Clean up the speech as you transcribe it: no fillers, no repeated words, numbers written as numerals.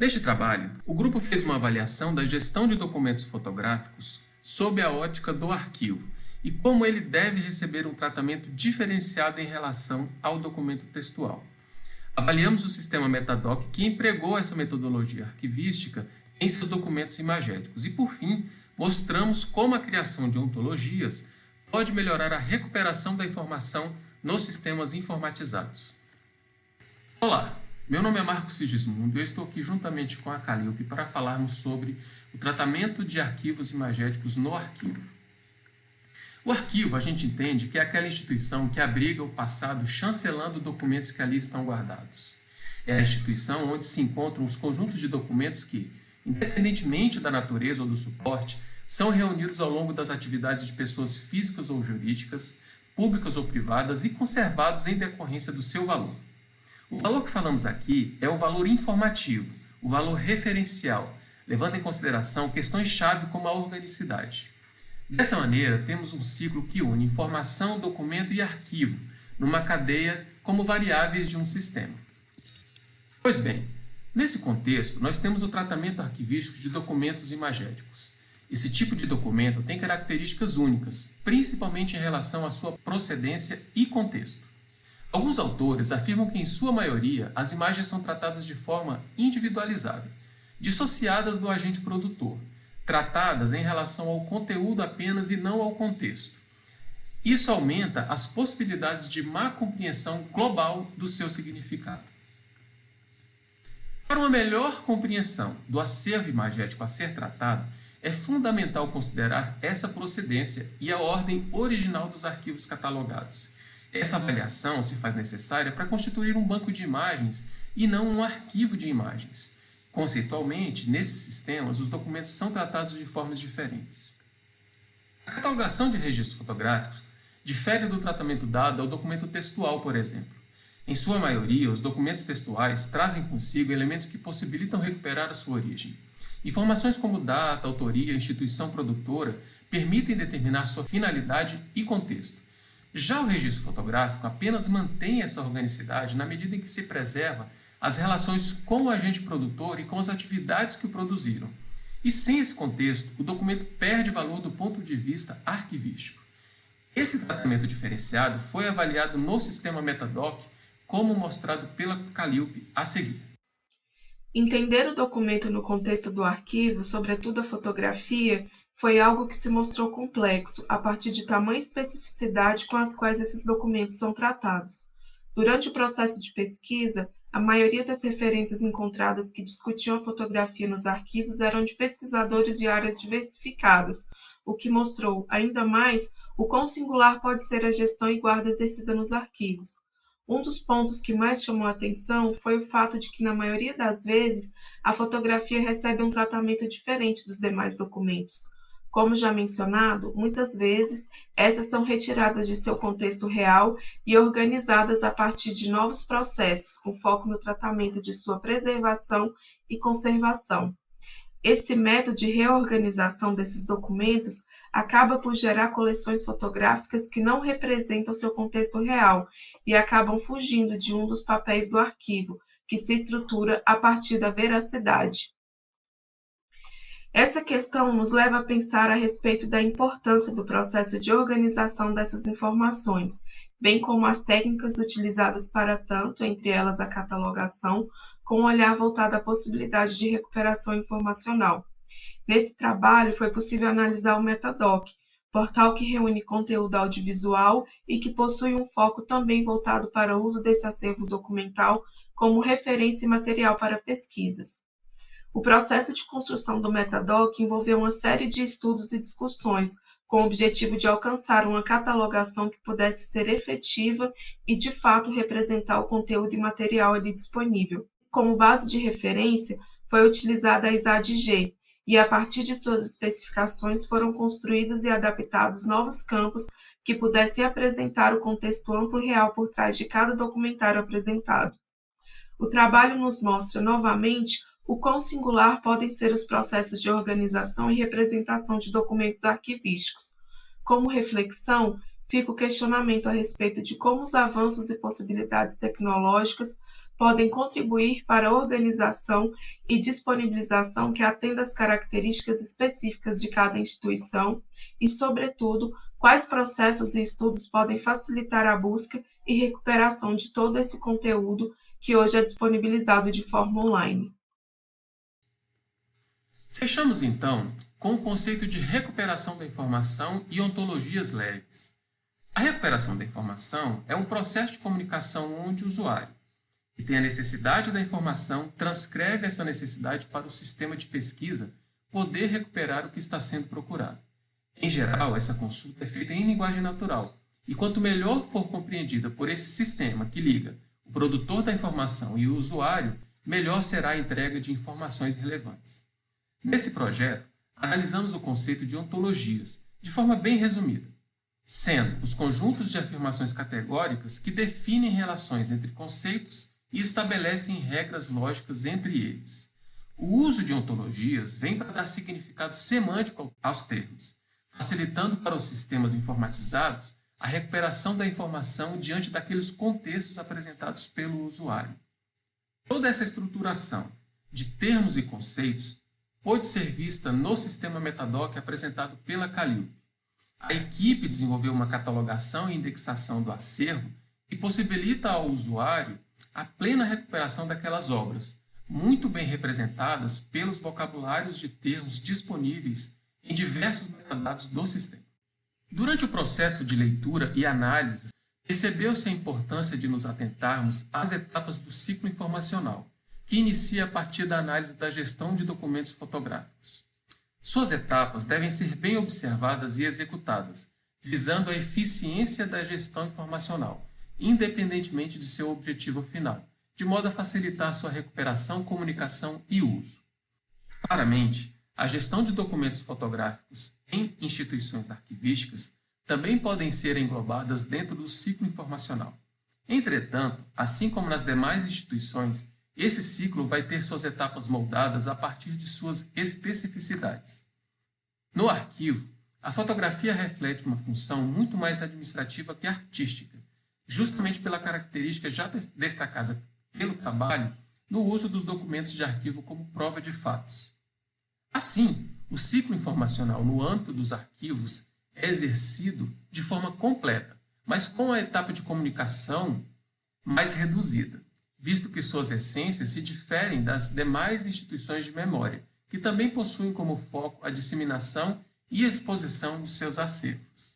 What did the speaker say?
Neste trabalho, o grupo fez uma avaliação da gestão de documentos fotográficos sob a ótica do arquivo e como ele deve receber um tratamento diferenciado em relação ao documento textual. Avaliamos o sistema Metadoc que empregou essa metodologia arquivística em seus documentos imagéticos e, por fim, mostramos como a criação de ontologias pode melhorar a recuperação da informação nos sistemas informatizados. Olá, meu nome é Marcos Sigismundo e eu estou aqui juntamente com a Calliope para falarmos sobre o tratamento de arquivos imagéticos no arquivo. O arquivo, a gente entende que é aquela instituição que abriga o passado chancelando documentos que ali estão guardados. É a instituição onde se encontram os conjuntos de documentos que, independentemente da natureza ou do suporte, são reunidos ao longo das atividades de pessoas físicas ou jurídicas, públicas ou privadas e conservados em decorrência do seu valor. O valor que falamos aqui é o valor informativo, o valor referencial, levando em consideração questões-chave como a organicidade. Dessa maneira, temos um ciclo que une informação, documento e arquivo, numa cadeia como variáveis de um sistema. Pois bem, nesse contexto, nós temos o tratamento arquivístico de documentos imagéticos. Esse tipo de documento tem características únicas, principalmente em relação à sua procedência e contexto. Alguns autores afirmam que, em sua maioria, as imagens são tratadas de forma individualizada, dissociadas do agente produtor, tratadas em relação ao conteúdo apenas e não ao contexto. Isso aumenta as possibilidades de má compreensão global do seu significado. Para uma melhor compreensão do acervo imagético a ser tratado, é fundamental considerar essa procedência e a ordem original dos arquivos catalogados. Essa avaliação se faz necessária para constituir um banco de imagens e não um arquivo de imagens. Conceitualmente, nesses sistemas, os documentos são tratados de formas diferentes. A catalogação de registros fotográficos difere do tratamento dado ao documento textual, por exemplo. Em sua maioria, os documentos textuais trazem consigo elementos que possibilitam recuperar a sua origem. Informações como data, autoria, instituição produtora permitem determinar sua finalidade e contexto. Já o registro fotográfico apenas mantém essa organicidade na medida em que se preserva as relações com o agente produtor e com as atividades que o produziram. E sem esse contexto, o documento perde valor do ponto de vista arquivístico. Esse tratamento diferenciado foi avaliado no sistema Metadoc, como mostrado pela Calliope a seguir. Entender o documento no contexto do arquivo, sobretudo a fotografia, foi algo que se mostrou complexo, a partir de tamanha especificidade com as quais esses documentos são tratados. Durante o processo de pesquisa, a maioria das referências encontradas que discutiam a fotografia nos arquivos eram de pesquisadores de áreas diversificadas, o que mostrou, ainda mais, o quão singular pode ser a gestão e guarda exercida nos arquivos. Um dos pontos que mais chamou a atenção foi o fato de que, na maioria das vezes, a fotografia recebe um tratamento diferente dos demais documentos. Como já mencionado, muitas vezes essas são retiradas de seu contexto real e organizadas a partir de novos processos, com foco no tratamento de sua preservação e conservação. Esse método de reorganização desses documentos acaba por gerar coleções fotográficas que não representam seu contexto real e acabam fugindo de um dos papéis do arquivo, que se estrutura a partir da veracidade. Essa questão nos leva a pensar a respeito da importância do processo de organização dessas informações, bem como as técnicas utilizadas para tanto, entre elas a catalogação, com um olhar voltado à possibilidade de recuperação informacional. Nesse trabalho, foi possível analisar o Metadoc, portal que reúne conteúdo audiovisual e que possui um foco também voltado para o uso desse acervo documental como referência e material para pesquisas. O processo de construção do Metadoc envolveu uma série de estudos e discussões, com o objetivo de alcançar uma catalogação que pudesse ser efetiva e, de fato, representar o conteúdo e material ali disponível. Como base de referência, foi utilizada a ISAD-G, e a partir de suas especificações foram construídos e adaptados novos campos que pudessem apresentar o contexto amplo e real por trás de cada documentário apresentado. O trabalho nos mostra, novamente, o quão singular podem ser os processos de organização e representação de documentos arquivísticos. Como reflexão, fica o questionamento a respeito de como os avanços e possibilidades tecnológicas podem contribuir para a organização e disponibilização que atenda às características específicas de cada instituição e, sobretudo, quais processos e estudos podem facilitar a busca e recuperação de todo esse conteúdo que hoje é disponibilizado de forma online. Fechamos, então, com o conceito de recuperação da informação e ontologias leves. A recuperação da informação é um processo de comunicação onde o usuário, que tem a necessidade da informação, transcreve essa necessidade para o sistema de pesquisa poder recuperar o que está sendo procurado. Em geral, essa consulta é feita em linguagem natural, e quanto melhor for compreendida por esse sistema que liga o produtor da informação e o usuário, melhor será a entrega de informações relevantes. Nesse projeto, analisamos o conceito de ontologias, de forma bem resumida, sendo os conjuntos de afirmações categóricas que definem relações entre conceitos e estabelecem regras lógicas entre eles. O uso de ontologias vem para dar significado semântico aos termos, facilitando para os sistemas informatizados a recuperação da informação diante daqueles contextos apresentados pelo usuário. Toda essa estruturação de termos e conceitos pôde ser vista no sistema Metadoc apresentado pela Calil. A equipe desenvolveu uma catalogação e indexação do acervo que possibilita ao usuário a plena recuperação daquelas obras, muito bem representadas pelos vocabulários de termos disponíveis em diversos metadados do sistema. Durante o processo de leitura e análise, percebeu-se a importância de nos atentarmos às etapas do ciclo informacional, que inicia a partir da análise da gestão de documentos fotográficos. Suas etapas devem ser bem observadas e executadas, visando a eficiência da gestão informacional, independentemente de seu objetivo final, de modo a facilitar sua recuperação, comunicação e uso. Claramente, a gestão de documentos fotográficos em instituições arquivísticas também podem ser englobadas dentro do ciclo informacional. Entretanto, assim como nas demais instituições, esse ciclo vai ter suas etapas moldadas a partir de suas especificidades. No arquivo, a fotografia reflete uma função muito mais administrativa que artística, justamente pela característica já destacada pelo trabalho no uso dos documentos de arquivo como prova de fatos. Assim, o ciclo informacional no âmbito dos arquivos é exercido de forma completa, mas com a etapa de comunicação mais reduzida, visto que suas essências se diferem das demais instituições de memória, que também possuem como foco a disseminação e exposição de seus acervos.